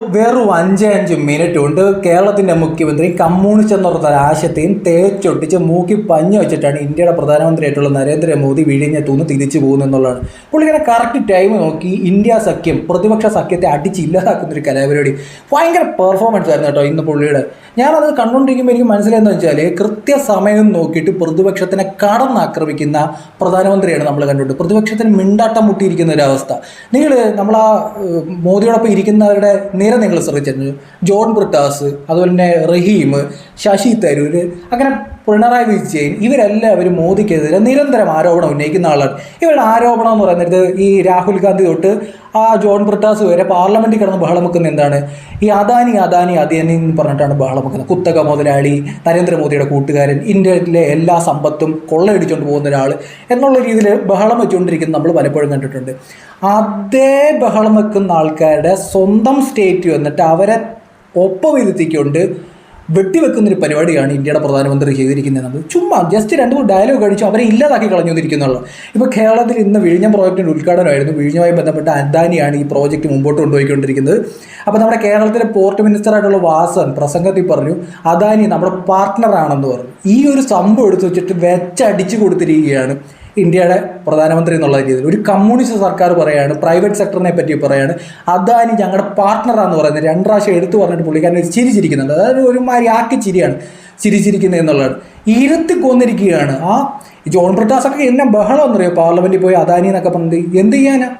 വെറും 5 മിനിറ്റ് കൊണ്ട് കേരളത്തിന്റെ മുഖ്യമന്ത്രി കമ്മ്യൂണിസ്റ്റ് എന്നുള്ള ആശയത്തെയും തേച്ചൊട്ടിച്ച് മൂക്കി പഞ്ഞു വെച്ചിട്ടാണ് ഇന്ത്യയുടെ പ്രധാനമന്ത്രിയായിട്ടുള്ള നരേന്ദ്രമോദി വിഴിഞ്ഞത്തുനിന്ന് തിരിച്ചു പോകുന്നതെന്നുള്ളതാണ്. പുള്ളിക്കാരെ കറക്റ്റ് ടൈം നോക്കി ഇന്ത്യ സഖ്യം പ്രതിപക്ഷ സഖ്യത്തെ അടിച്ച് ഇല്ലാതാക്കുന്ന ഒരു കലാപരിപാടി. ഭയങ്കര പെർഫോമൻസ് ആയിരുന്നു കേട്ടോ ഇന്ന് പുള്ളിയുടെ. ഞാനത് കണ്ടുകൊണ്ടിരിക്കുമ്പോൾ എനിക്ക് മനസ്സിലായെന്ന് വെച്ചാൽ കൃത്യസമയം നോക്കിയിട്ട് പ്രതിപക്ഷത്തിനെ കടന്നാക്രമിക്കുന്ന പ്രധാനമന്ത്രിയാണ് നമ്മൾ കണ്ടുകൊണ്ട്. പ്രതിപക്ഷത്തിന് മിണ്ടാട്ടം മുട്ടിയിരിക്കുന്ന ഒരു അവസ്ഥ. നിങ്ങൾ നമ്മളാ മോദിയോടൊപ്പം ഇരിക്കുന്നവരുടെ നിര നിങ്ങൾ ശ്രദ്ധിച്ചിട്ടുണ്ട്. ജോൺ ബ്രിട്ടാസ്, അതുപോലെ തന്നെ റഹീം, ശശി തരൂർ, അങ്ങനെ പിണറായി വിജയൻ, ഇവരെല്ലാവരും മോദിക്കെതിരെ നിരന്തരം ആരോപണം ഉന്നയിക്കുന്ന ആളാണ്. ഇവരുടെ ആരോപണം എന്ന് പറയുന്നത് ഈ രാഹുൽ ഗാന്ധി തൊട്ട് ആ ജോൺ ബ്രിട്ടാസ് വരെ പാർലമെന്റിൽ കിടന്ന് ബഹളം വെക്കുന്ന എന്താണ്, ഈ അദാനി എന്ന് പറഞ്ഞിട്ടാണ് ബഹളം വെക്കുന്നത്. കുത്തക മുതലാളി, നരേന്ദ്രമോദിയുടെ കൂട്ടുകാരൻ, ഇന്ത്യയിലെ എല്ലാ സമ്പത്തും കൊള്ളയടിച്ചുകൊണ്ട് പോകുന്ന ഒരാൾ എന്നുള്ള രീതിയിൽ ബഹളം വെച്ചുകൊണ്ടിരിക്കുന്നത് നമ്മൾ പലപ്പോഴും കണ്ടിട്ടുണ്ട്. അതേ ബഹളം വെക്കുന്ന ആൾക്കാരുടെ സ്വന്തം സ്റ്റേറ്റ് വന്നിട്ട് അവരെ ഒപ്പമിരുത്തിക്കൊണ്ട് വെട്ടിവെക്കുന്നൊരു പരിപാടിയാണ് ഇന്ത്യയുടെ പ്രധാനമന്ത്രി ചെയ്തിരിക്കുന്നത്. നമ്മൾ ചുമ്മാ ജസ്റ്റ് 2-3 ഡയലോഗ് അടിച്ചു അവരെ ഇല്ലാതാക്കി കളഞ്ഞിരിക്കുന്നുള്ളൂ. ഇപ്പോൾ കേരളത്തിൽ ഇന്ന് വിഴിഞ്ഞം പ്രോജക്റ്റിൻ്റെ ഉദ്ഘാടനമായിരുന്നു. വിഴിഞ്ഞുമായി ബന്ധപ്പെട്ട അദാനിയാണ് ഈ പ്രോജക്റ്റ് മുമ്പോട്ട് കൊണ്ടുപോയിക്കൊണ്ടിരിക്കുന്നത്. അപ്പോൾ നമ്മുടെ കേരളത്തിലെ പോർട്ട് മിനിസ്റ്ററായിട്ടുള്ള വാസൻ പ്രസംഗത്തിൽ പറഞ്ഞു അദാനി നമ്മുടെ പാർട്ട്ണറാണെന്ന് പറഞ്ഞു. ഈ ഒരു സംഭവം എടുത്ത് വെച്ചിട്ട് വെച്ചടിച്ചു കൊടുത്തിരിക്കുകയാണ് ഇന്ത്യയുടെ പ്രധാനമന്ത്രി എന്നുള്ള രീതിയിൽ. ഒരു കമ്മ്യൂണിസ്റ്റ് സർക്കാർ പറയാണ്, പ്രൈവറ്റ് സെക്ടറിനെ പറ്റി പറയാണ് അദാനി ഞങ്ങളുടെ പാർട്ട്ണറാന്ന് പറയുന്നത് 2 പ്രാവശ്യം എടുത്തു പറഞ്ഞിട്ട് പുള്ളിക്കാരൻ ചിരിച്ചിരിക്കുന്നുണ്ട്. അതായത് ഒരുമാതിരി ആക്കി ചിരിയാണ് ചിരിച്ചിരിക്കുന്നത് എന്നുള്ളതാണ്. ഇരുത്തി കൊന്നിരിക്കുകയാണ്. ആ ജോൺ ബ്രിട്ടാസൊക്കെ എന്നെ ബഹളം എന്നറിയോ പാർലമെന്റിൽ പോയി അദാനി എന്നൊക്കെ പറഞ്ഞിട്ട് എന്ത് ചെയ്യാനാ,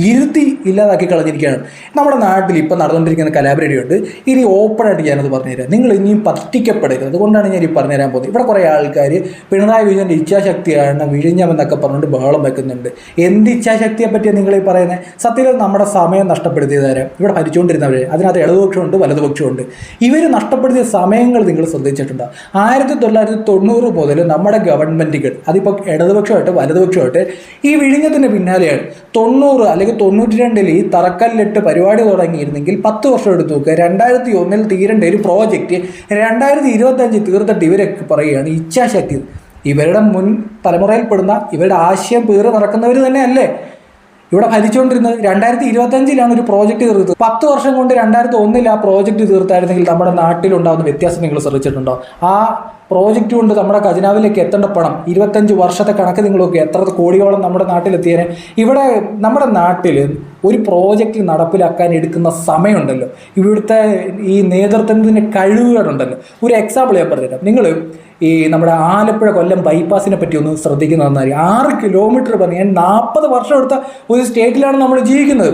ഇരുത്തി ഇല്ലാതാക്കി കളഞ്ഞിരിക്കുകയാണ്. നമ്മുടെ നാട്ടിൽ ഇപ്പം നടന്നുകൊണ്ടിരിക്കുന്ന കലാപരിപാടിയുണ്ട്. ഇനി ഓപ്പണായിട്ട് ഞാനത് പറഞ്ഞുതരാം. നിങ്ങൾ ഇനിയും പറ്റിക്കപ്പെടരുത്. അതുകൊണ്ടാണ് ഞാൻ ഈ പറഞ്ഞുതരാൻ പോകുന്നത്. ഇവിടെ കുറേ ആൾക്കാർ പിണറായി വിജയൻ്റെ ഇച്ഛാശക്തിയാണ് വിഴിഞ്ഞമെന്നൊക്കെ പറഞ്ഞുകൊണ്ട് ബഹളം വെക്കുന്നുണ്ട്. എന്ത് ഇച്ഛാശക്തിയെ പറ്റിയാണ് നിങ്ങൾ ഈ പറയുന്നത്? സത്യത്തിൽ നമ്മുടെ സമയം നഷ്ടപ്പെടുത്തിയതാരം ഇവിടെ ഭരിച്ചുകൊണ്ടിരുന്നവർ, അതിനകത്ത് ഇടതുപക്ഷമുണ്ട് വലതുപക്ഷമുണ്ട്. ഇവർ നഷ്ടപ്പെടുത്തിയ സമയങ്ങൾ നിങ്ങൾ ശ്രദ്ധിച്ചിട്ടുണ്ടോ? 1990 മുതൽ നമ്മുടെ ഗവൺമെൻറ്റുകൾ, അതിപ്പോൾ ഇടതുപക്ഷമായിട്ട് വലതുപക്ഷമായിട്ട് ഈ വിഴിഞ്ഞത്തിൻ്റെ പിന്നാലെയാണ്. 90 അല്ലെങ്കിൽ 92 ഈ തറക്കല്ലിട്ട് പരിപാടി തുടങ്ങിയിരുന്നെങ്കിൽ 10 വർഷം എടുത്തു നോക്കുക. 2001 തീരേണ്ട ഒരു പ്രോജക്റ്റ് 2025 തീർത്തിട്ട് ഇവരൊക്കെ പറയുകയാണ് ഇച്ഛാശക്തി. ഇവരുടെ മുൻ തലമുറയിൽപ്പെടുന്ന ഇവരുടെ ആശയം പേറ് നടക്കുന്നവർ തന്നെയല്ലേ ഇവിടെ ഭരിച്ചുകൊണ്ടിരുന്നത്. 2025 ഒരു പ്രോജക്റ്റ് തീർത്തത്. 10 വർഷം കൊണ്ട് 2001 ആ പ്രോജക്റ്റ് തീർത്തായിരുന്നെങ്കിൽ നമ്മുടെ നാട്ടിലുണ്ടാകുന്ന വ്യത്യാസം നിങ്ങൾ ശ്രദ്ധിച്ചിട്ടുണ്ടോ? ആ പ്രോജക്റ്റ് കൊണ്ട് നമ്മുടെ ഖജനാവിലേക്ക് എത്തേണ്ട പണം 25 വർഷത്തെ കണക്ക് നിങ്ങളൊക്കെ എത്ര കോടിയോളം നമ്മുടെ നാട്ടിലെത്തിയേനെ. ഇവിടെ നമ്മുടെ നാട്ടിൽ ഒരു പ്രോജക്റ്റ് നടപ്പിലാക്കാൻ എടുക്കുന്ന സമയമുണ്ടല്ലോ, ഇവിടുത്തെ ഈ നേതൃത്വത്തിൻ്റെ കഴിവുകളുണ്ടല്ലോ. ഒരു എക്സാമ്പിൾ ഞാൻ പറഞ്ഞുതരാം. നിങ്ങൾ ഈ നമ്മുടെ ആലപ്പുഴ കൊല്ലം ബൈപ്പാസിനെ പറ്റി ഒന്ന് ശ്രദ്ധിക്കുന്ന നന്നായി. 6 കിലോമീറ്റർ പണിയാൻ 40 വർഷം എടുത്ത ഒരു സ്റ്റേറ്റിലാണ് നമ്മൾ ജീവിക്കുന്നത്.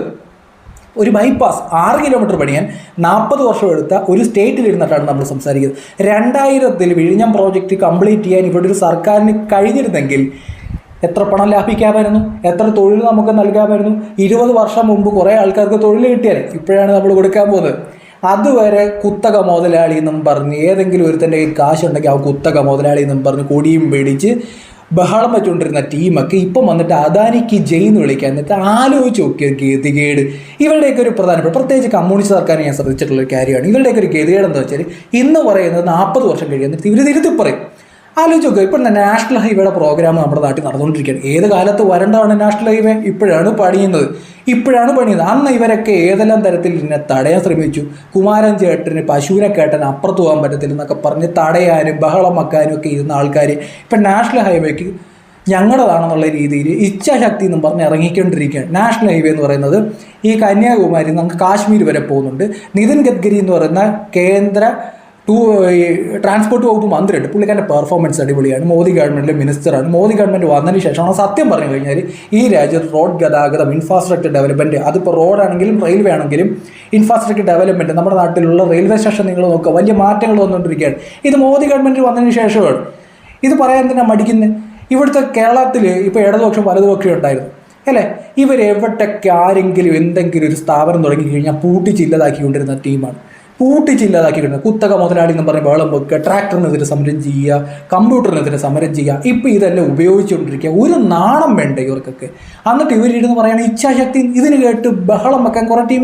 ഒരു ബൈപ്പാസ് 6 കിലോമീറ്റർ പണിയാൻ 40 വർഷം എടുത്ത ഒരു സ്റ്റേറ്റിലിരുന്നിട്ടാണ് നമ്മൾ സംസാരിക്കുന്നത്. 2000 വിഴിഞ്ഞം പ്രോജക്റ്റ് കംപ്ലീറ്റ് ചെയ്യാൻ ഇവിടെ ഒരു സർക്കാരിന് കഴിഞ്ഞിരുന്നെങ്കിൽ എത്ര പണം ലാഭിക്കാമായിരുന്നു, എത്ര തൊഴിൽ നമുക്ക് നൽകാമായിരുന്നു. 20 വർഷം മുമ്പ് കുറേ ആൾക്കാർക്ക് തൊഴിൽ കിട്ടിയാൽ ഇപ്പോഴാണ് നമ്മൾ കൊടുക്കാൻ പോകുന്നത്. അതുവരെ കുത്തക മുതലാളി എന്നും പറഞ്ഞ് ഏതെങ്കിലും ഒരുത്തൻ്റെ കാശുണ്ടെങ്കിൽ ആ കുത്തക മുതലാളി എന്നും പറഞ്ഞ് കൊടിയും പേടിച്ച് ബഹളം വെച്ചുകൊണ്ടിരുന്ന ടീമൊക്കെ ഇപ്പം വന്നിട്ട് അദാനിക്ക് ജയിന്ന് വിളിക്കാൻ. എന്നിട്ട് ആലോചിച്ച് നോക്കിയ ഗതികേട്. ഇവരുടെയൊക്കെ ഒരു പ്രധാനപ്പെട്ട, പ്രത്യേകിച്ച് കമ്മ്യൂണിസ്റ്റ് സർക്കാർ ഞാൻ ശ്രദ്ധിച്ചിട്ടുള്ള ഒരു കാര്യമാണ്. ഇവരുടെയൊക്കെ ഒരു ഗതികേട് എന്താ വെച്ചാൽ ഇന്ന് പറയുന്നത് 40 വർഷം കഴിയുന്നിട്ട് ഇവർ തിരുത്തി പറയും. ആലോചിച്ച് നോക്കുക. ഇപ്പം നാഷണൽ ഹൈവേയുടെ പ്രോഗ്രാം നമ്മുടെ നാട്ടിൽ നടന്നുകൊണ്ടിരിക്കുകയാണ്. ഏത് കാലത്ത് വരേണ്ടതാണ് നാഷണൽ ഹൈവേ? ഇപ്പോഴാണ് പണിയുന്നത്. അന്ന് ഇവരൊക്കെ ഏതെല്ലാം തരത്തിൽ ഇതിനെ തടയാൻ ശ്രമിച്ചു. കുമാരൻ ചേട്ടന് പശുവിനെ കേട്ടൻ അപ്പുറത്ത് പോകാൻ പറ്റത്തില്ല എന്നൊക്കെ പറഞ്ഞ് തടയാനും ബഹളം വെക്കാനും ഒക്കെ ഇരുന്ന ആൾക്കാർ ഇപ്പം നാഷണൽ ഹൈവേക്ക് ഞങ്ങളുടേതാണെന്നുള്ള രീതിയിൽ ഇച്ഛാശക്തി എന്നും പറഞ്ഞ് ഇറങ്ങിക്കൊണ്ടിരിക്കുകയാണ്. നാഷണൽ ഹൈവേ എന്ന് പറയുന്നത് ഈ കന്യാകുമാരി നമുക്ക് കാശ്മീർ വരെ പോകുന്നുണ്ട്. നിതിൻ ഗഡ്കരി എന്ന് പറയുന്ന കേന്ദ്ര ട്രാൻസ്പോർട്ട് വകുപ്പ് മന്ത്രിയുണ്ട്. പുള്ളിക്കാരൻ്റെ പെർഫോമൻസ് അടിപൊളിയാണ്. മോദി ഗവൺമെൻറ്റിലെ മിനിസ്റ്ററാണ്. മോദി ഗവൺമെൻറ് വന്നതിന് ശേഷമാണ് സത്യം പറഞ്ഞു കഴിഞ്ഞാൽ ഈ രാജ്യത്ത് റോഡ് ഗതാഗതം, ഇൻഫ്രാസ്ട്രക്ചർ ഡെവലപ്മെൻറ്റ്, അതിപ്പോൾ റോഡാണെങ്കിലും റെയിൽവേ ആണെങ്കിലും ഇൻഫ്രാസ്ട്രക്ചർ ഡെവലപ്മെൻറ്റ്, നമ്മുടെ നാട്ടിലുള്ള റെയിൽവേ സ്റ്റേഷൻ നിങ്ങൾ നോക്കുക, വലിയ മാറ്റങ്ങൾ വന്നുകൊണ്ടിരിക്കുകയാണ്. ഇത് മോദി ഗവൺമെൻറ് വന്നതിന് ശേഷമാണ്. ഇത് പറയാൻ തന്നെ മടിക്കുന്നത്. ഇവിടുത്തെ കേരളത്തിൽ ഇപ്പോൾ ഇടതുപക്ഷം വലതുപക്ഷം ഉണ്ടായിരുന്നു അല്ലേ? ഇവരെവിടൊക്കെ ആരെങ്കിലും എന്തെങ്കിലും ഒരു സ്ഥാപനം തുടങ്ങിക്കഴിഞ്ഞാൽ പൂട്ടിച്ചില്ലതാക്കിക്കൊണ്ടിരുന്ന ടീമാണ്. കുത്തക മുതലാളി എന്ന് പറഞ്ഞ് ബഹളം വെക്കുക, ട്രാക്ടറിനെതിരെ സമരം ചെയ്യുക, കമ്പ്യൂട്ടറിനെതിരെ സമരം ചെയ്യുക. ഇപ്പം ഇതെല്ലാം ഉപയോഗിച്ചുകൊണ്ടിരിക്കുക. ഒരു നാണം വേണ്ട ഇവർക്കൊക്കെ. എന്നിട്ട് ഇവരിരുന്ന് പറയുകയാണ് ഇച്ഛാശക്തി. ഇതിന് കേട്ട് ബഹളം വെക്കാൻ കുറേ ടീം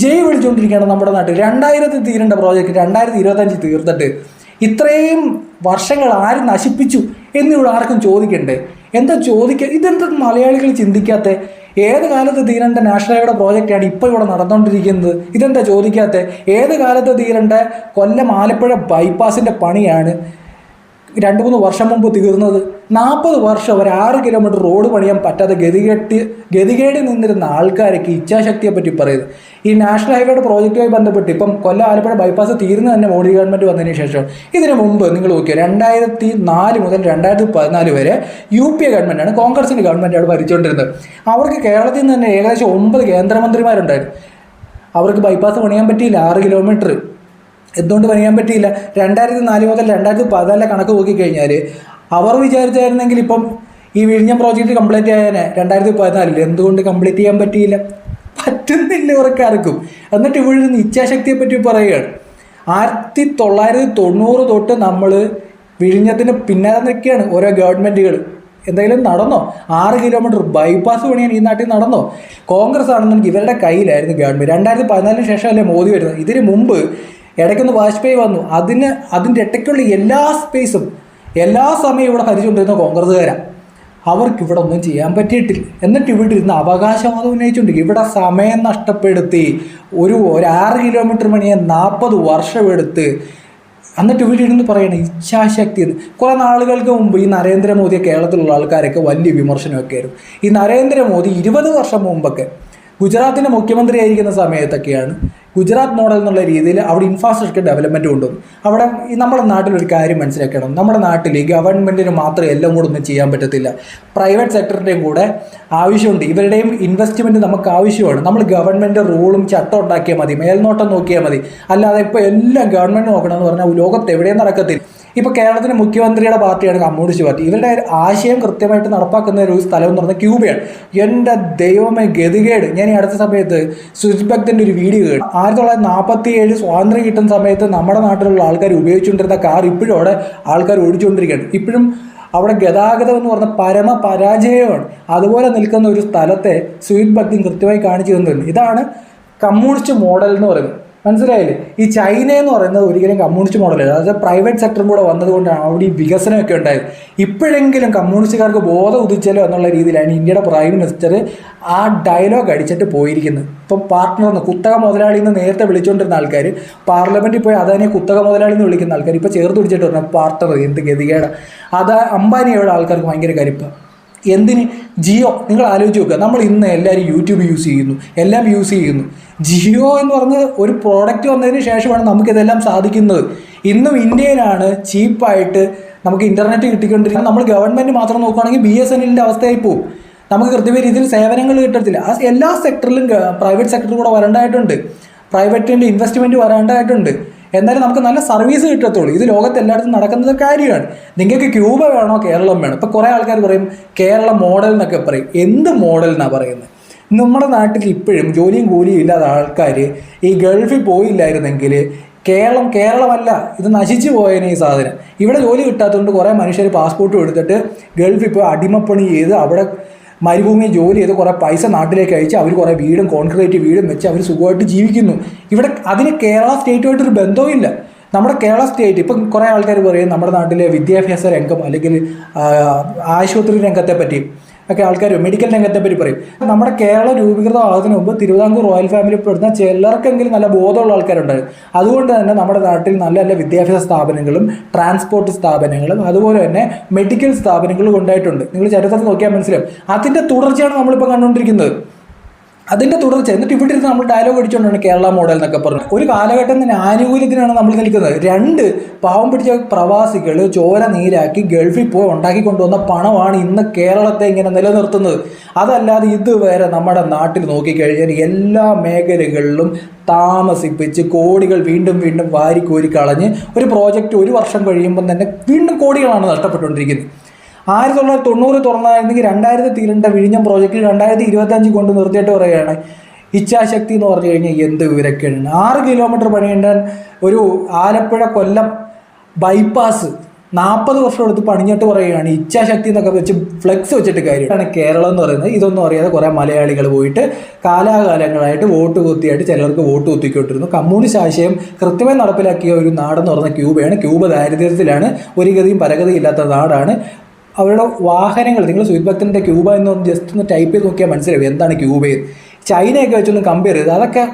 ജയ് വിളിച്ചുകൊണ്ടിരിക്കുകയാണ് നമ്മുടെ നാട്ടിൽ. 2000 തീരേണ്ട പ്രോജക്റ്റ് 2025 തീർത്തിട്ട് ഇത്രയും വർഷങ്ങൾ ആര് നശിപ്പിച്ചു എന്നിവിടെ ആർക്കും ചോദിക്കണ്ടേ? എന്താ ചോദിക്കുക? ഇതെന്താ മലയാളികൾ ചിന്തിക്കാത്ത? ഏത് കാലത്ത് തീരേണ്ട നാഷണൽ ഹൈവേയുടെ പ്രോജക്റ്റാണ് ഇപ്പോൾ ഇവിടെ നടന്നുകൊണ്ടിരിക്കുന്നത്? ഇതെന്താ ചോദിക്കാത്ത? ഏത് കാലത്ത് തീരേണ്ട കൊല്ലം ആലപ്പുഴ ബൈപ്പാസിൻ്റെ പണിയാണ് 2-3 വർഷം മുമ്പ് തീർന്നത്? 40 വർഷം ഒരു 6 കിലോമീറ്റർ റോഡ് പണിയാൻ പറ്റാതെ ഗതികേടി നിന്നിരുന്ന ആൾക്കാരൊക്കെ ഇച്ഛാശക്തിയെ പറ്റി പറയുന്നത്. ഈ നാഷണൽ ഹൈവേയുടെ പ്രോജക്റ്റുമായി ബന്ധപ്പെട്ട് ഇപ്പം കൊല്ലം ആലപ്പുഴ ബൈപ്പാസ് തീർന്നു തന്നെ മോഡി ഗവൺമെൻറ് വന്നതിന് ശേഷം. ഇതിനു മുമ്പ് നിങ്ങൾ നോക്കിയാൽ 2004 മുതൽ 2014 വരെ UP ഗവൺമെൻറ്റാണ്, കോൺഗ്രസിൻ്റെ ഗവൺമെൻറ്റാണ് ഭരിച്ചുകൊണ്ടിരുന്നത്. അവർക്ക് കേരളത്തിൽ നിന്ന് തന്നെ ഏകദേശം 9 കേന്ദ്രമന്ത്രിമാരുണ്ടായിരുന്നു. അവർക്ക് ബൈപ്പാസ് പണിയാൻ പറ്റിയില്ല 6 കിലോമീറ്റർ. എന്തുകൊണ്ട് പണിയാൻ പറ്റിയില്ല? 2004 മുതൽ 2014 കണക്ക് നോക്കിക്കഴിഞ്ഞാൽ അവർ വിചാരിച്ചായിരുന്നെങ്കിൽ ഇപ്പം ഈ വിഴിഞ്ഞം പ്രോജക്റ്റ് കംപ്ലീറ്റ് ചെയ്യാൻ 2014 എന്തുകൊണ്ട് കംപ്ലീറ്റ് ചെയ്യാൻ പറ്റിയില്ല? പറ്റുന്നില്ല ഇവർക്കാർക്കും. എന്നിട്ട് ഇവിടെ നിന്ന് ഇച്ഛാശക്തിയെ പറ്റി പറയുകയാണ്. 1990 തൊട്ട് നമ്മൾ വിഴിഞ്ഞത്തിന് പിന്നാലെ നിൽക്കുകയാണ് ഓരോ ഗവൺമെൻറ്റുകൾ. എന്തെങ്കിലും നടന്നോ? 6 കിലോമീറ്റർ ബൈപ്പാസ് പണിയാൻ ഈ നാട്ടിൽ നടന്നോ? കോൺഗ്രസ് ആണെന്നെങ്കിൽ ഇവരുടെ കയ്യിലായിരുന്നു ഗവൺമെൻറ്. 2014 ശേഷമല്ലേ മോദി വരുന്നത്. ഇതിന് മുമ്പ് ഇടയ്ക്കൊന്ന് വാജ്പേയി വന്നു. അതിൻ്റെ ഇടയ്ക്കുള്ള എല്ലാ സ്പേസും എല്ലാ സമയവും ഇവിടെ ഭരിച്ചുകൊണ്ടിരുന്ന കോൺഗ്രസ്സുകാരാണ്. അവർക്ക് ഇവിടെ ഒന്നും ചെയ്യാൻ പറ്റിയിട്ടില്ല. എന്നിട്ട് ഇവിടെ ഇരുന്ന് അവകാശവാദം ഉന്നയിച്ചുകൊണ്ടിരിക്കും. ഇവിടെ സമയം നഷ്ടപ്പെടുത്തി ഒരു 6 കിലോമീറ്റർ പണിയാൻ 40 വർഷം എടുത്ത്. എന്നിട്ട് ഇവിടെ ഇരുന്ന് പറയണം ഇച്ഛാശക്തി എന്ന്. കുറേ നാളുകൾക്ക് മുമ്പ് ഈ നരേന്ദ്രമോദിയെ കേരളത്തിലുള്ള ആൾക്കാരൊക്കെ വലിയ വിമർശനമൊക്കെ ആയിരുന്നു. ഈ നരേന്ദ്രമോദി 20 വർഷം മുമ്പൊക്കെ ഗുജറാത്തിൻ്റെ മുഖ്യമന്ത്രി ആയിരിക്കുന്ന സമയത്തൊക്കെയാണ് ഗുജറാത്ത് മോഡൽ എന്നുള്ള രീതിയിൽ അവിടെ ഇൻഫ്രാസ്ട്രക്ചർ ഡെവലപ്മെൻറ്റ് കൊണ്ടുവന്നു. അവിടെ നമ്മുടെ നാട്ടിലൊരു കാര്യം മനസ്സിലാക്കണം. നമ്മുടെ നാട്ടിൽ ഗവൺമെൻറ്റിന് മാത്രം എല്ലാം കൂടെ ഒന്നും ചെയ്യാൻ പറ്റത്തില്ല. പ്രൈവറ്റ് സെക്ടറിൻ്റെയും കൂടെ ആവശ്യമുണ്ട്. ഇവരുടെയും ഇൻവെസ്റ്റ്മെൻറ്റ് നമുക്ക് ആവശ്യമാണ്. നമ്മൾ ഗവൺമെൻറ് റൂളും ചട്ടം ഉണ്ടാക്കിയാൽ മതി, മേൽനോട്ടം നോക്കിയാൽ മതി. അല്ലാതെ ഇപ്പോൾ എല്ലാം ഗവൺമെൻറ് നോക്കണമെന്ന് പറഞ്ഞാൽ ലോകത്ത് എവിടെയും നടക്കത്തില്ല. ഇപ്പോൾ കേരളത്തിൻ്റെ മുഖ്യമന്ത്രിയുടെ പാർട്ടിയാണ് കമ്മ്യൂണിസ്റ്റ് പാർട്ടി. ഇവരുടെ ആശയം കൃത്യമായിട്ട് നടപ്പാക്കുന്ന ഒരു സ്ഥലം എന്ന് പറഞ്ഞാൽ ക്യൂബയാണ്. എൻ്റെ ദൈവമേ ഗതികേട്. ഞാൻ ഈ അടുത്ത സമയത്ത് സ്വിച്ച് ഭക്തൻ്റെ ഒരു വീഡിയോ കേട്ടു. 1947 സ്വാതന്ത്ര്യം കിട്ടുന്ന സമയത്ത് നമ്മുടെ നാട്ടിലുള്ള ആൾക്കാർ ഉപയോഗിച്ചുകൊണ്ടിരുന്ന കാർ ഇപ്പോഴും അവിടെ ആൾക്കാർ ഓടിച്ചുകൊണ്ടിരിക്കുകയാണ്. ഇപ്പോഴും അവിടെ ഗതാഗതം എന്ന് പറഞ്ഞ പരമ പരാജയമാണ്. അതുപോലെ നിൽക്കുന്ന ഒരു സ്ഥലത്തെ സ്വിച്ച് ഭക്തി കൃത്യമായി കാണിച്ചു തന്നിരുന്നു. ഇതാണ് കമ്മ്യൂണിസ്റ്റ് മോഡൽ എന്ന് പറയുന്നത്. മനസ്സിലായില്ലേ? ഈ ചൈന എന്ന് പറയുന്നത് ഒരിക്കലും കമ്മ്യൂണിസ്റ്റ് മോഡലല്ല. അതായത് പ്രൈവറ്റ് സെക്ടറും കൂടെ വന്നതുകൊണ്ടാണ് അവിടെ ഈ വികസനമൊക്കെ ഉണ്ടായത്. ഇപ്പോഴെങ്കിലും കമ്മ്യൂണിസ്റ്റുകാർക്ക് ബോധം ഉദിച്ചല്ലോ എന്നുള്ള രീതിയിലാണ് ഇന്ത്യയുടെ പ്രൈം മിനിസ്റ്റർ ആ ഡയലോഗ് അടിച്ചിട്ട് പോയിരിക്കുന്നത്. ഇപ്പം പാർട്ട്ണർ എന്ന് കുത്തക മുതലാളി എന്ന് നേരത്തെ വിളിച്ചുകൊണ്ടിരുന്ന ആൾക്കാർ പാർലമെൻറ്റിൽ പോയി അതന്നെ കുത്തക മുതലാളി എന്ന് വിളിക്കുന്ന ആൾക്കാർ ഇപ്പോൾ ചേർത്ത് പിടിച്ചിട്ട് പറഞ്ഞാൽ പാർട്ട്ണർ. എന്ത് ഗതികേടാ. അത് അംബാനിയുടെ ആൾക്കാർക്ക് ഭയങ്കര കരിപ്പാണ്. എന്തിന്? ജിയോ. നിങ്ങൾ ആലോചിച്ച് നോക്കുക. നമ്മൾ ഇന്ന് എല്ലാവരും യൂട്യൂബ് യൂസ് ചെയ്യുന്നു, എല്ലാം യൂസ് ചെയ്യുന്നു. ജിയോ എന്ന് പറഞ്ഞ ഒരു പ്രോഡക്റ്റ് വന്നതിന് ശേഷമാണ് നമുക്കിതെല്ലാം സാധിക്കുന്നത്. ഇന്നും ഇന്ത്യയിലാണ് ചീപ്പായിട്ട് നമുക്ക് ഇൻ്റർനെറ്റ് കിട്ടിക്കൊണ്ടിരിക്കുന്നത്. നമ്മൾ ഗവൺമെൻറ് മാത്രം നോക്കുകയാണെങ്കിൽ BSNLൻ്റെ അവസ്ഥയായി പോകും. നമുക്ക് കൃത്യമായ രീതിയിൽ സേവനങ്ങൾ കിട്ടത്തില്ല. ആ എല്ലാ സെക്ടറിലും പ്രൈവറ്റ് സെക്ടർ കൂടെ വരേണ്ടതായിട്ടുണ്ട്. പ്രൈവറ്റിൻ്റെ ഇൻവെസ്റ്റ്മെൻറ്റ് വരേണ്ടതായിട്ടുണ്ട്. എന്നാലും നമുക്ക് നല്ല സർവീസ് കിട്ടത്തുള്ളൂ. ഇത് ലോകത്ത് എല്ലായിടത്തും നടക്കുന്നത് കാര്യമാണ്. നിങ്ങൾക്ക് ക്യൂബ വേണോ കേരളം വേണം? ഇപ്പോൾ കുറേ ആൾക്കാർ പറയും കേരള മോഡൽ എന്നൊക്കെ പറയും. എന്ത് മോഡൽ എന്നാണ് പറയുന്നത്? നമ്മുടെ നാട്ടിൽ ഇപ്പോഴും ജോലിയും കൂലിയും ഇല്ലാത്ത ആൾക്കാർ ഈ ഗൾഫിൽ പോയില്ലായിരുന്നെങ്കിൽ കേരളമല്ല, ഇത് നശിച്ചു പോയേനെ ഈ സാധനം. ഇവിടെ ജോലി കിട്ടാത്തതുകൊണ്ട് കുറേ മനുഷ്യർ പാസ്പോർട്ടും എടുത്തിട്ട് ഗൾഫിൽ പോയി അടിമപ്പണി ചെയ്ത് അവിടെ മരുഭൂമിയിൽ ജോലി ചെയ്ത് കുറേ പൈസ നാട്ടിലേക്ക് അയച്ച് അവർ കുറേ വീടും കോൺക്രീറ്റ് വീടും വെച്ച് അവർ സുഖമായിട്ട് ജീവിക്കുന്നു. ഇവിടെ അതിന് കേരള സ്റ്റേറ്റുമായിട്ടൊരു ബന്ധവുമില്ല. നമ്മുടെ കേരള സ്റ്റേറ്റ് ഇപ്പം കുറേ ആൾക്കാർ പറയും നമ്മുടെ നാട്ടിലെ വിദ്യാഭ്യാസ രംഗം അല്ലെങ്കിൽ ആശുപത്രി രംഗത്തെ പറ്റി ഒക്കെ ആൾക്കാർ മെഡിക്കൽ രംഗത്തെ പറ്റി പറയും. നമ്മുടെ കേരളം രൂപീകൃതമാകുന്നതിന് മുമ്പ് തിരുവിതാംകൂർ റോയൽ ഫാമിലി പെടുന്ന ചിലർക്കെങ്കിലും നല്ല ബോധമുള്ള ആൾക്കാരുണ്ടായിരുന്നു. അതുകൊണ്ട് തന്നെ നമ്മുടെ നാട്ടിൽ നല്ല നല്ല വിദ്യാഭ്യാസ സ്ഥാപനങ്ങളും ട്രാൻസ്പോർട്ട് സ്ഥാപനങ്ങളും അതുപോലെ തന്നെ മെഡിക്കൽ സ്ഥാപനങ്ങളും ഉണ്ടായിട്ടുണ്ട്. നിങ്ങൾ ചരിത്രത്തിൽ നോക്കിയാൽ മനസ്സിലാവും. അതിൻ്റെ തുടർച്ചയാണ് നമ്മളിപ്പോൾ കണ്ടുകൊണ്ടിരിക്കുന്നത്. അതിൻ്റെ തുടർച്ച. എന്നിട്ട് ഇവിടെ ഇരുന്ന് നമ്മൾ ഡയലോഗ് അടിച്ചുകൊണ്ടാണ് കേരള മോഡൽ എന്നൊക്കെ പറഞ്ഞത്. ഒരു കാലഘട്ടം തന്നെ ആനുകൂല്യത്തിനാണ് നമ്മൾ നിൽക്കുന്നത്. 2 പാവം പിടിച്ച പ്രവാസികൾ ചോര നീരാക്കി ഗൾഫിൽ പോയി ഉണ്ടാക്കി കൊണ്ടുവന്ന പണമാണ് ഇന്ന് കേരളത്തെ ഇങ്ങനെ നിലനിർത്തുന്നത്. അതല്ലാതെ ഇതുവരെ നമ്മുടെ നാട്ടിൽ നോക്കിക്കഴിഞ്ഞാൽ എല്ലാ മേഖലകളിലും താമസിപ്പിച്ച് കോടികൾ വീണ്ടും വീണ്ടും വാരിക്കോരി കളഞ്ഞ് ഒരു പ്രോജക്റ്റ് 1 വർഷം കഴിയുമ്പം തന്നെ വീണ്ടും കോടികളാണ് നഷ്ടപ്പെട്ടുകൊണ്ടിരിക്കുന്നത്. 1990 തുറന്നായിരുന്നെങ്കിൽ 2000 തീരേണ്ട വിഴിഞ്ഞം പ്രോജക്റ്റിൽ 2025 കൊണ്ട് നിർത്തിയിട്ട് പറയുകയാണ് ഇച്ഛാശക്തി എന്ന് പറഞ്ഞു കഴിഞ്ഞാൽ എന്ത് വിവരക്കേടാണ്. 6 കിലോമീറ്റർ പണിയേണ്ട ഒരു ആലപ്പുഴ കൊല്ലം ബൈപ്പാസ് 40 വർഷം എടുത്ത് പണിഞ്ഞിട്ട് പറയുകയാണ് ഇച്ഛാശക്തി എന്നൊക്കെ വെച്ച് ഫ്ലെക്സ് വെച്ചിട്ട് കാര്യമാണ്. കേരളം എന്ന് പറയുന്നത് ഇതൊന്നും അറിയാതെ കുറേ മലയാളികൾ പോയിട്ട് കാലാകാലങ്ങളായിട്ട് വോട്ട് കുത്തിയായിട്ട് ചിലർക്ക് വോട്ട് കുത്തിക്കൊണ്ടിരുന്നു. കമ്മ്യൂണിസ്റ്റ് ആശയം കൃത്യമായി നടപ്പിലാക്കിയ ഒരു നാടെന്ന് പറഞ്ഞ ക്യൂബയാണ്. ക്യൂബ ദാരിദ്ര്യത്തിലാണ്, ഒരു ഗതിയും പരഗതിയും ഇല്ലാത്ത നാടാണ്. അവരുടെ വാഹനങ്ങൾ, നിങ്ങൾ സുജിത് ഭക്തൻ്റെ ക്യൂബ എന്ന് പറഞ്ഞ് ജസ്റ്റ് ഒന്ന് ടൈപ്പ് ചെയ്ത് നോക്കിയാൽ മനസ്സിലാവും എന്താണ് ക്യൂബയിൽ. ചൈനയൊക്കെ വെച്ചൊന്ന് കമ്പയർ ചെയ്ത് അതൊക്കെ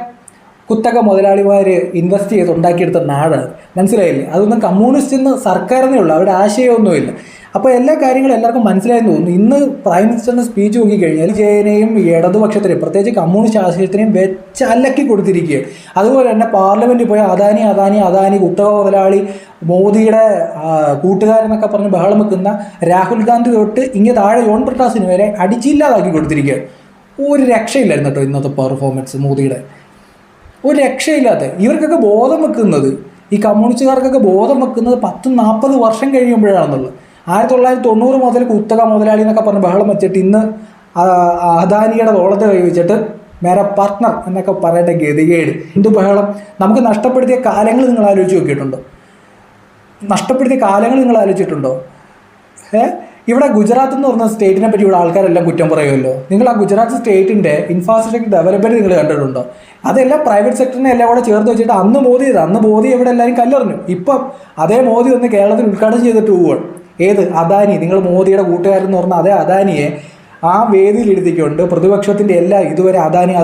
കുത്തക മുതലാളിമാർ ഇൻവെസ്റ്റ് ചെയ്ത് ഉണ്ടാക്കിയെടുത്ത നാടാണ്. മനസ്സിലായില്ലേ? അതൊന്നും കമ്മ്യൂണിസ്റ്റ് എന്ന് സർക്കാരിനേ ഉള്ളൂ, അവരുടെ ആശയമൊന്നുമില്ല. അപ്പോൾ എല്ലാ കാര്യങ്ങളും എല്ലാവർക്കും മനസ്സിലായെന്ന് തോന്നുന്നു. ഇന്ന് പ്രൈം മിനിസ്റ്ററിൻ്റെ സ്പീച്ച് നോക്കിക്കഴിഞ്ഞാൽ ജയനെയും ഇടതുപക്ഷത്തിനെയും പ്രത്യേകിച്ച് കമ്മ്യൂണിസ്റ്റ് ആശയത്തിനെയും വെച്ചലക്കി കൊടുത്തിരിക്കുകയാണ്. അതുപോലെ തന്നെ പാർലമെൻറ്റിൽ പോയ അദാനി കുത്തക മുതലാളി മോദിയുടെ കൂട്ടുകാരെന്നൊക്കെ പറഞ്ഞ് ബഹളം വെക്കുന്ന രാഹുൽ ഗാന്ധി തൊട്ട് ഇങ്ങനെ താഴെ ജോൺ പ്രകാശിന് വരെ അടിച്ചില്ലാതാക്കി കൊടുത്തിരിക്കുകയാണ്. ഒരു രക്ഷയില്ലായിരുന്നു കേട്ടോ ഇന്നത്തെ പെർഫോമൻസ് മോദിയുടെ, ഒരു രക്ഷയില്ലാത്ത. ഇവർക്കൊക്കെ ബോധം വെക്കുന്നത്, ഈ കമ്മ്യൂണിസ്റ്റുകാർക്കൊക്കെ ബോധം വെക്കുന്നത് 10-40 വർഷം കഴിയുമ്പോഴാണെന്നുള്ളത്. 1990 മുതൽ കുത്തക മുതലാളി എന്നൊക്കെ പറഞ്ഞ് ബഹളം വെച്ചിട്ട് ഇന്ന് അദാനിയുടെ തോളത്ത് കൈ വെച്ചിട്ട് മേരെ പാർട്ട്ണർ എന്നൊക്കെ പറയേണ്ട ഗതികേട്. എന്ത് ബഹളം! നമുക്ക് നഷ്ടപ്പെടുത്തിയ കാലങ്ങൾ നിങ്ങൾ ആലോചിച്ച് നോക്കിയിട്ടുണ്ടോ? നിങ്ങൾ ആലോചിച്ചിട്ടുണ്ടോ? ഇവിടെ ഗുജറാത്ത് എന്ന് പറഞ്ഞ സ്റ്റേറ്റിനെ പറ്റി ഇവിടെ ആൾക്കാരെല്ലാം കുറ്റം പറയുമല്ലോ. നിങ്ങൾ ആ ഗുജറാത്ത് സ്റ്റേറ്റിൻ്റെ ഇൻഫ്രാസ്ട്രക്ചർ ഡെവലപ്മെൻറ്റ് നിങ്ങൾ കണ്ടിട്ടുണ്ടോ? അതെല്ലാം പ്രൈവറ്റ് സെക്ടറിനെ എല്ലാം കൂടെ ചേർത്ത് വെച്ചിട്ട് അന്ന് മോദി ഇവിടെ എല്ലാവരും കല്ലെറിഞ്ഞു. ഇപ്പം അതേ മോദി ഒന്ന് കേരളത്തിൽ ഉദ്ഘാടനം ചെയ്തിട്ട് പോവുകയാണ്. ഏത് അദാനി? നിങ്ങൾ മോദിയുടെ കൂട്ടുകാരെന്ന് പറഞ്ഞാൽ അതേ അദാനിയെ ആ വേദിയിൽ ഇരുത്തിക്കൊണ്ട് പ്രതിപക്ഷത്തിൻ്റെ എല്ലാ ഇതുവരെ അദാനി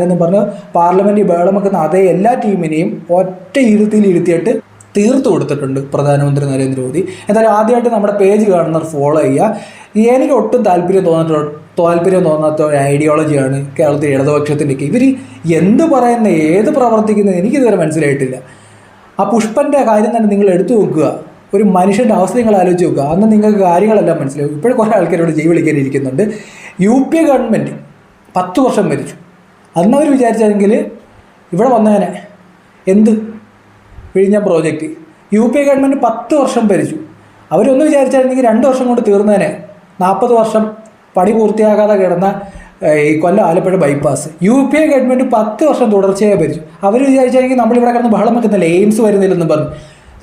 എന്ന് പറഞ്ഞ് പാർലമെൻറ്റിൽ ബഹളം വെക്കുന്ന അതേ എല്ലാ ടീമിനെയും ഒറ്റ ഇരുത്തിയിൽ ഇരുത്തിയിട്ട് തീർത്തു കൊടുത്തിട്ടുണ്ട് പ്രധാനമന്ത്രി നരേന്ദ്രമോദി. എന്തായാലും ആദ്യമായിട്ട് നമ്മുടെ പേജ് കാണുന്നവർ ഫോളോ ചെയ്യുക. എനിക്ക് ഒട്ടും താല്പര്യം തോന്നാത്ത ഒരു ഐഡിയോളജിയാണ് കേരളത്തിൽ ഇടതുപക്ഷത്തിൻ്റെയൊക്കെ. ഇവർ എന്ത് പറയുന്നത്, ഏത് പ്രവർത്തിക്കുന്നത് എനിക്കിതുവരെ മനസ്സിലായിട്ടില്ല. ആ പുഷ്പൻ്റെ കാര്യം തന്നെ നിങ്ങൾ എടുത്തു നോക്കുക. ഒരു മനുഷ്യൻ്റെ അവസ്ഥ നിങ്ങൾ ആലോചിച്ച് നോക്കുക. അന്ന് നിങ്ങൾക്ക് കാര്യങ്ങളെല്ലാം മനസ്സിലാവും. ഇപ്പോഴും കുറേ ആൾക്കാരോട് ജൈ വിളിക്കാനിരിക്കുന്നുണ്ട്. UP ഗവൺമെൻറ് 10 വർഷം ഭരിച്ചു. അന്നവർ വിചാരിച്ചെങ്കിൽ ഇവിടെ വന്നതിനെ എന്ത് വിഴിഞ്ഞ പ്രോജക്റ്റ്. UP ഗവൺമെൻറ് 10 വർഷം ഭരിച്ചു. അവരൊന്ന് വിചാരിച്ചായിരുന്നെങ്കിൽ 2 വർഷം കൊണ്ട് തീർന്നതിനെ 40 വർഷം പണി പൂർത്തിയാകാതെ കിടന്ന ഈ Kollam Alappuzha bypass. UP government 10 വർഷം തുടർച്ചയായി ഭരിച്ചു. അവർ വിചാരിച്ചാണെങ്കിൽ നമ്മളിവിടെ കിടന്ന് ബഹളം വെക്കുന്നില്ല, എയിംസ് വരുന്നില്ലെന്ന് പറഞ്ഞു.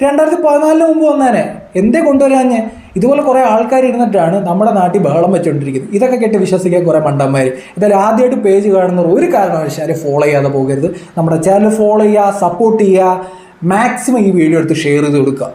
2014 മുമ്പ് വന്നേനെ എന്തേ കൊണ്ടുവരാഞ്ഞ്? ഇതുപോലെ കുറേ ആൾക്കാർ ഇരുന്നിട്ടാണ് നമ്മുടെ നാട്ടിൽ ബഹളം വെച്ചുകൊണ്ടിരിക്കുന്നത്. ഇതൊക്കെ കേട്ട് വിശ്വസിക്കാൻ കുറേ മണ്ടന്മാർ. എന്തായാലും ആദ്യമായിട്ട് പേജ് കാണുന്നവർ ഒരു കാരണവശാലും ഫോളോ ചെയ്യാതെ പോകരുത്. നമ്മുടെ ചാനൽ ഫോളോ ചെയ്യുക, സപ്പോർട്ട് ചെയ്യുക, മാക്സിമം ഈ വീഡിയോ എടുത്ത് ഷെയർ ചെയ്ത് കൊടുക്കുക.